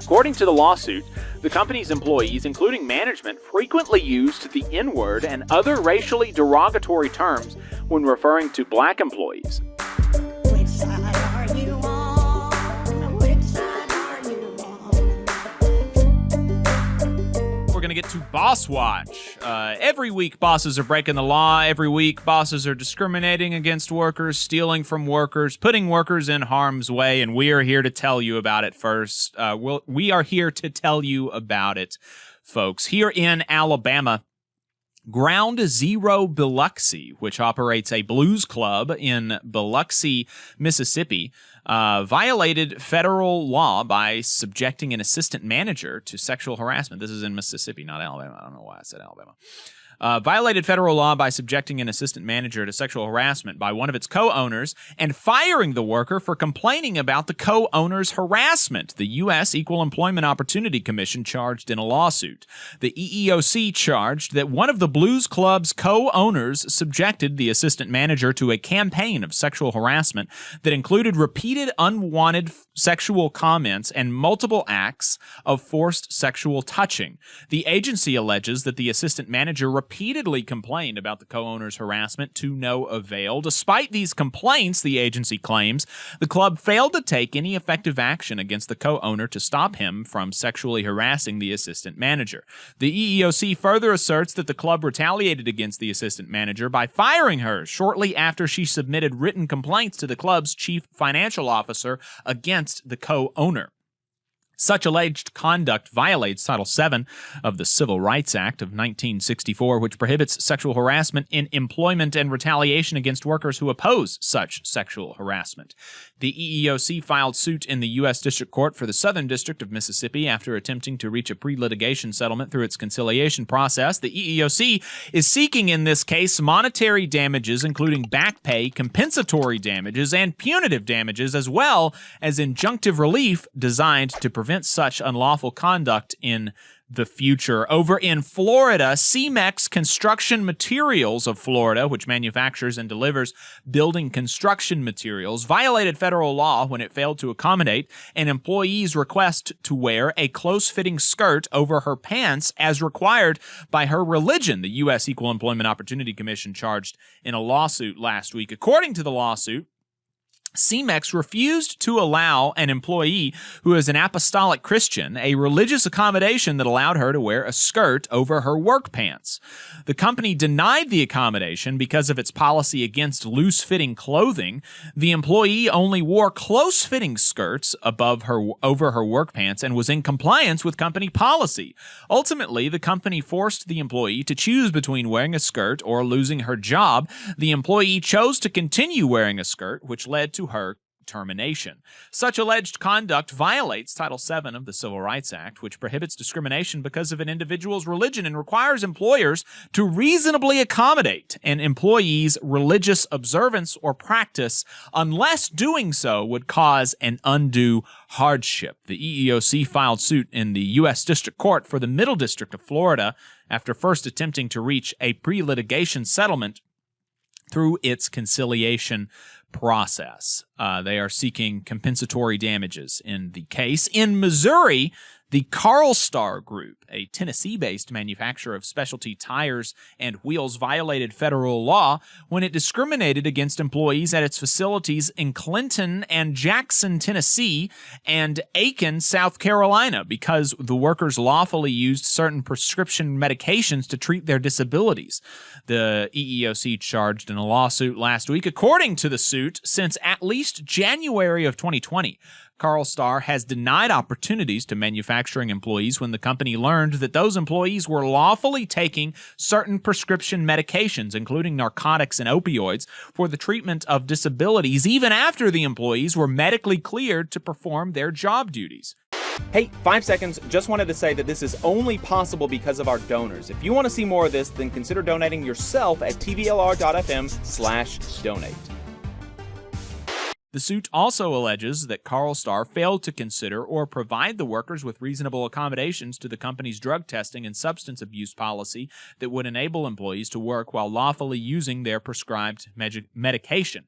According to the lawsuit, the company's employees, including management, frequently used the N-word and other racially derogatory terms when referring to black employees. Which side are you on? Which side are you on? We're going to get to Boss Watch. Every week, bosses are breaking the law. Every week, bosses are discriminating against workers, stealing from workers, putting workers in harm's way, and we are here to tell you about it first. We are here to tell you about it, folks. Here in Alabama, Ground Zero Biloxi, which operates a blues club in Biloxi, Mississippi, violated federal law by subjecting an assistant manager to sexual harassment. This is in Mississippi, not Alabama. I don't know why I said Alabama. Violated federal law by subjecting an assistant manager to sexual harassment by one of its co-owners and firing the worker for complaining about the co-owner's harassment, the U.S. Equal Employment Opportunity Commission charged in a lawsuit. The EEOC charged that one of the Blues Club's co-owners subjected the assistant manager to a campaign of sexual harassment that included repeated unwanted sexual comments and multiple acts of forced sexual touching. The agency alleges that the assistant manager repeatedly complained about the co-owner's harassment to no avail. Despite these complaints, the agency claims, the club failed to take any effective action against the co-owner to stop him from sexually harassing the assistant manager. The EEOC further asserts that the club retaliated against the assistant manager by firing her shortly after she submitted written complaints to the club's chief financial officer against the co-owner. Such alleged conduct violates Title VII of the Civil Rights Act of 1964, which prohibits sexual harassment in employment and retaliation against workers who oppose such sexual harassment. The EEOC filed suit in the U.S. District Court for the Southern District of Mississippi after attempting to reach a pre-litigation settlement through its conciliation process. The EEOC is seeking in this case monetary damages, including back pay, compensatory damages, and punitive damages, as well as injunctive relief designed to prevent such unlawful conduct in the future. Over in Florida, CEMEX Construction Materials of Florida, which manufactures and delivers building construction materials, violated federal law when it failed to accommodate an employee's request to wear a close-fitting skirt over her pants as required by her religion, the U.S. Equal Employment Opportunity Commission charged in a lawsuit last week. According to the lawsuit, CEMEX refused to allow an employee who is an apostolic Christian a religious accommodation that allowed her to wear a skirt over her work pants. The company denied the accommodation because of its policy against loose-fitting clothing. The employee only wore close-fitting skirts over her work pants and was in compliance with company policy. Ultimately, the company forced the employee to choose between wearing a skirt or losing her job. The employee chose to continue wearing a skirt, which led to her termination. Such alleged conduct violates Title VII of the Civil Rights Act, which prohibits discrimination because of an individual's religion and requires employers to reasonably accommodate an employee's religious observance or practice unless doing so would cause an undue hardship. The EEOC filed suit in the U.S. District Court for the Middle District of Florida after first attempting to reach a pre-litigation settlement through its conciliation process. They are seeking compensatory damages in the case. In Missouri, the Carlstar Group, a Tennessee-based manufacturer of specialty tires and wheels, violated federal law when it discriminated against employees at its facilities in Clinton and Jackson, Tennessee, and Aiken, South Carolina, because the workers lawfully used certain prescription medications to treat their disabilities. The EEOC charged in a lawsuit last week. According to the suit, since at least January of 2020, Carlstar has denied opportunities to manufacturing employees when the company learned that those employees were lawfully taking certain prescription medications, including narcotics and opioids, for the treatment of disabilities, even after the employees were medically cleared to perform their job duties. Hey, 5 seconds, just wanted to say that this is only possible because of our donors. If you want to see more of this, then consider donating yourself at tvlr.fm/donate. The suit also alleges that Carlstar failed to consider or provide the workers with reasonable accommodations to the company's drug testing and substance abuse policy that would enable employees to work while lawfully using their prescribed medication.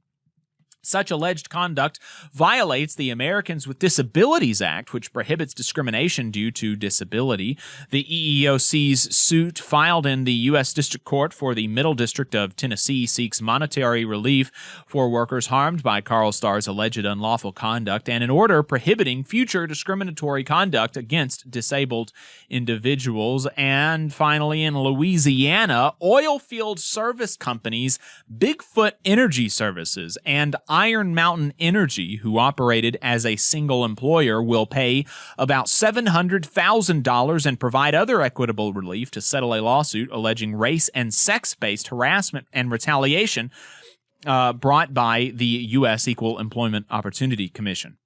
Such alleged conduct violates the Americans with Disabilities Act, which prohibits discrimination due to disability. The EEOC's suit filed in the U.S. District Court for the Middle District of Tennessee seeks monetary relief for workers harmed by Carl Starr's alleged unlawful conduct and an order prohibiting future discriminatory conduct against disabled individuals. And finally, in Louisiana, oil field service companies Bigfoot Energy Services and Iron Mountain Energy, who operated as a single employer, will pay about $700,000 and provide other equitable relief to settle a lawsuit alleging race and sex-based harassment and retaliation brought by the U.S. Equal Employment Opportunity Commission.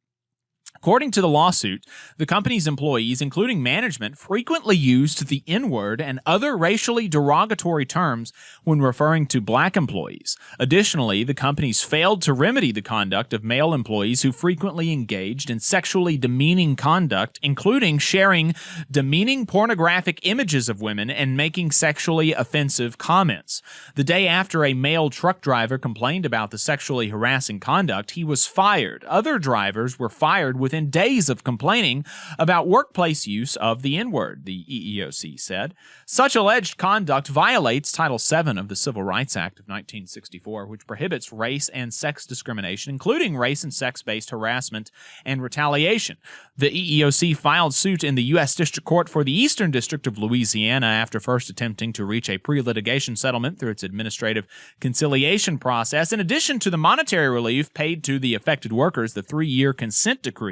According to the lawsuit, the company's employees, including management, frequently used the N-word and other racially derogatory terms when referring to black employees. Additionally, the companies failed to remedy the conduct of male employees who frequently engaged in sexually demeaning conduct, including sharing demeaning pornographic images of women and making sexually offensive comments. The day after a male truck driver complained about the sexually harassing conduct, he was fired. Other drivers were fired within days of complaining about workplace use of the N-word, the EEOC said. Such alleged conduct violates Title VII of the Civil Rights Act of 1964, which prohibits race and sex discrimination, including race and sex-based harassment and retaliation. The EEOC filed suit in the U.S. District Court for the Eastern District of Louisiana after first attempting to reach a pre-litigation settlement through its administrative conciliation process. In addition to the monetary relief paid to the affected workers, the 3-year consent decree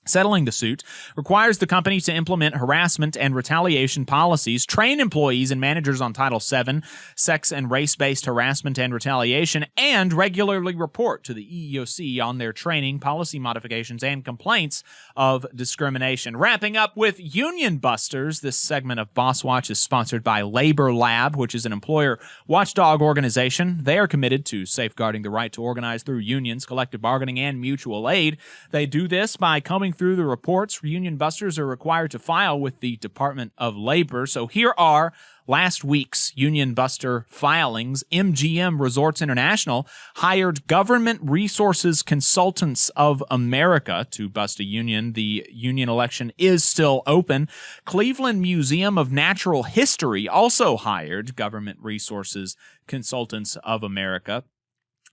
settling the suit requires the company to implement harassment and retaliation policies, train employees and managers on Title VII, sex and race-based harassment and retaliation, and regularly report to the EEOC on their training, policy modifications, and complaints of discrimination. Wrapping up with Union Busters, this segment of Boss Watch is sponsored by Labor Lab, which is an employer watchdog organization. They are committed to safeguarding the right to organize through unions, collective bargaining, and mutual aid. They do this by combing through the reports Union Busters are required to file with the Department of Labor. So here are last week's Union Buster filings. MGM Resorts International hired Government Resources Consultants of America to bust a union. The union election is still open. Cleveland Museum of Natural History also hired Government Resources Consultants of America.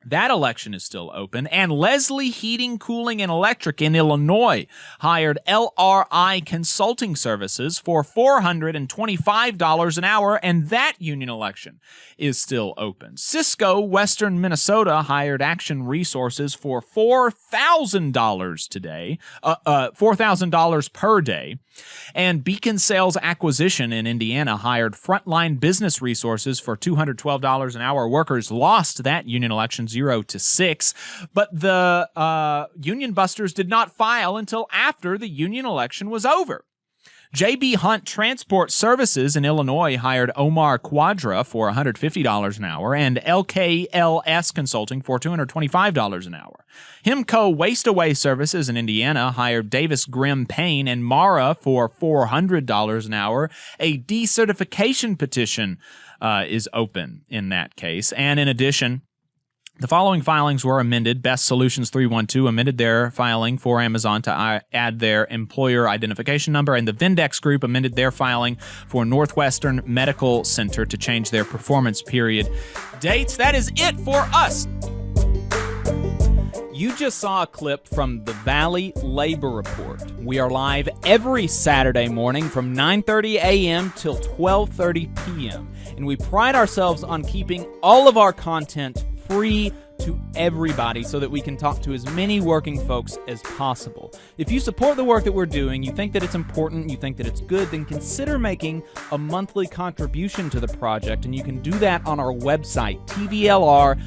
That election is still open. And Leslie Heating, Cooling, and Electric in Illinois hired LRI Consulting Services for $425 an hour, and that union election is still open. Cisco, Western Minnesota, hired Action Resources for $4,000 today, $4,000 per day. And Beacon Sales Acquisition in Indiana hired Frontline Business Resources for $212 an hour. Workers lost that union election 0-6, but the Union Busters did not file until after the union election was over. J.B. Hunt Transport Services in Illinois hired Omar Quadra for $150 an hour and LKLS Consulting for $225 an hour. Himco Waste Away Services in Indiana hired Davis Grimm Payne and Mara for $400 an hour. A decertification petition is open in that case. And in addition, the following filings were amended. Best Solutions 312 amended their filing for Amazon to add their employer identification number, and the Vendex Group amended their filing for Northwestern Medical Center to change their performance period dates. That is it for us. You just saw a clip from the Valley Labor Report. We are live every Saturday morning from 9:30 a.m. till 12:30 p.m. And we pride ourselves on keeping all of our content free to everybody so that we can talk to as many working folks as possible. If you support the work that we're doing, you think that it's important, you think that it's good, then consider making a monthly contribution to the project, and you can do that on our website, tvlr.fm.